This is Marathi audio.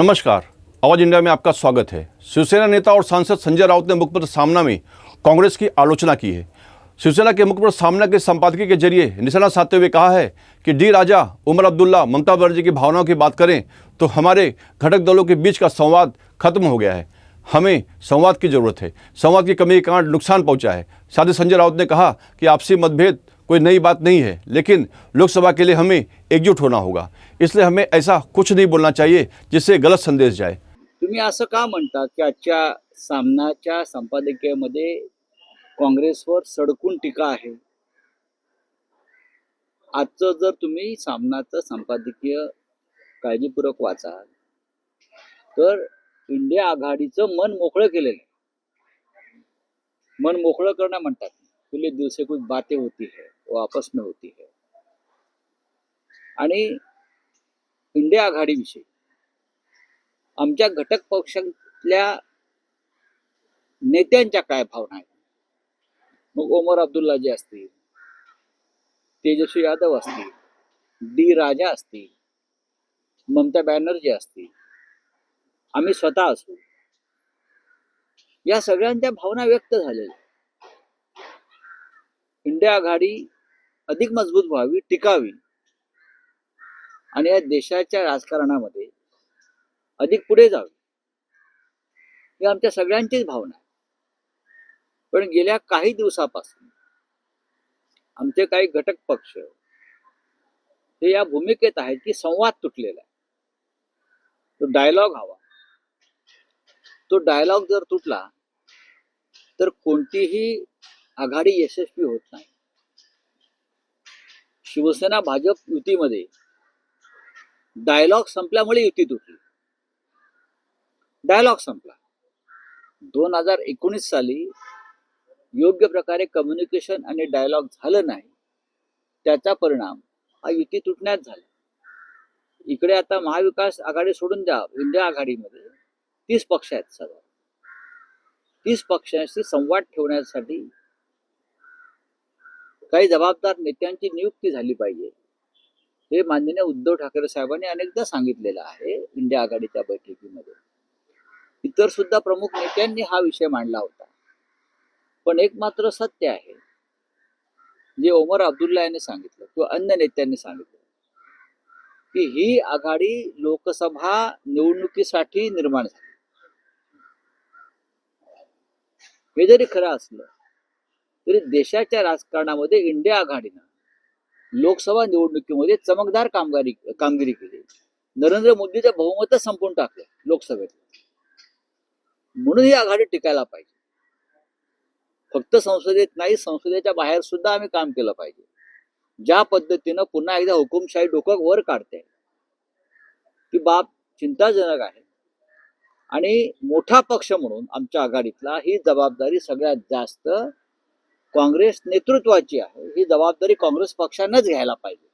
नमस्कार, आवाज इंडिया में आपका स्वागत है। शिवसेना नेता और सांसद संजय राउत ने मुखपत्र सामना में कांग्रेस की आलोचना की है। शिवसेना के मुखपत्र सामना के संपादकीय के जरिए निशाना साधते हुए कहा है कि डी राजा, उमर अब्दुल्ला, ममता बनर्जी की भावनाओं की बात करें तो हमारे घटक दलों के बीच का संवाद खत्म हो गया है। हमें संवाद की जरूरत है। संवाद की कमी के कारण नुकसान पहुंचा है। साथ ही संजय राउत ने कहा कि आपसी मतभेद कोई नई बात नहीं है, लेकिन लोकसभा के लिए हमें एकजुट होना होगा। इसलिए हमें ऐसा कुछ नहीं बोलना चाहिए जिससे गलत संदेश जाए। तुम्ही असं का म्हणता की आजच्या सामनाच्या संपादकीयामध्ये काँग्रेसवर सडकून टीका आहे? आजचं जर तुम्ही सामनाचं संपादकीय काळजीपूर्वक वाचाल तर इंडिया आघाडीचं मन मोकळं केलेलं आहे. मन मोकळं करणं म्हणतात. पहले दिल से कुछ बातें होती है वो आपस में होती है. आणि इंडिया आघाडीविषयी आमच्या घटक पक्षातल्या नेत्यांच्या काय भावना आहेत? मग ओमर अब्दुल्ला जे असतील, तेजस्वी यादव असतील, डी राजा असतील, ममता बॅनर्जी असतील, आम्ही स्वतः असू, या सगळ्यांच्या भावना व्यक्त झालेल्या. इंडिया आघाडी अधिक मजबूत व्हावी, टिकावी आणि या देशाच्या राजकारणामध्ये अधिक पुढे जावी, ही आमच्या सगळ्यांचीच भावना आहे. पण गेल्या काही दिवसापासून आमचे काही घटक पक्ष हे या भूमिकेत आहेत की संवाद तुटलेला आहे. तो डायलॉग हवा. तो डायलॉग जर तुटला तर कोणतीही आघाडी यशस्वी होत नाही. शिवसेना भाजप युतीमध्ये डायलॉग संपल्यामुळे युती तुटली. डायलॉग संपला. 2019 साली योग्य प्रकारे कम्युनिकेशन आणि डायलॉग झालं नाही, त्याचा परिणाम हा युती तुटण्यात झाला. इकडे आता महाविकास आघाडी सोडून द्या, इंडिया आघाडीमध्ये 30 पक्ष आहेत. सर्व 30 पक्षांशी संवाद ठेवण्यासाठी काही जबाबदार नेत्यांची नियुक्ती झाली पाहिजे, हे माननीय उद्धव ठाकरे साहेबांनी अनेकदा सांगितलेलं आहे. इंडिया आघाडीच्या बैठकीमध्ये इतर सुद्धा प्रमुख नेत्यांनी हा विषय मांडला होता. पण एक मात्र सत्य आहे, जे ओमर अब्दुल्ला यांनी सांगितलं किंवा अन्य नेत्यांनी सांगितलं, की ही आघाडी लोकसभा निवडणुकीसाठी निर्माण झाली. हे जरी खरं असलं तरी देशाच्या राजकारणामध्ये इंडिया आघाडीनं लोकसभा निवडणुकीमध्ये चमकदार कामगिरी केली. नरेंद्र मोदीचं बहुमत संपवून टाकलं लोकसभेत. म्हणून ही आघाडी टिकायला पाहिजे. फक्त संसदेत नाही, संसदेच्या बाहेर सुद्धा आम्ही काम केलं पाहिजे. ज्या पद्धतीनं पुन्हा एकदा हुकुमशाही डोकं वर काढते ती बाब चिंताजनक आहे. आणि मोठा पक्ष म्हणून आमच्या आघाडीतला ही जबाबदारी सगळ्यात जास्त काँग्रेस नेतृत्वाची आहे. ही जबाबदारी काँग्रेस पक्षानंच घ्यायला पाहिजे.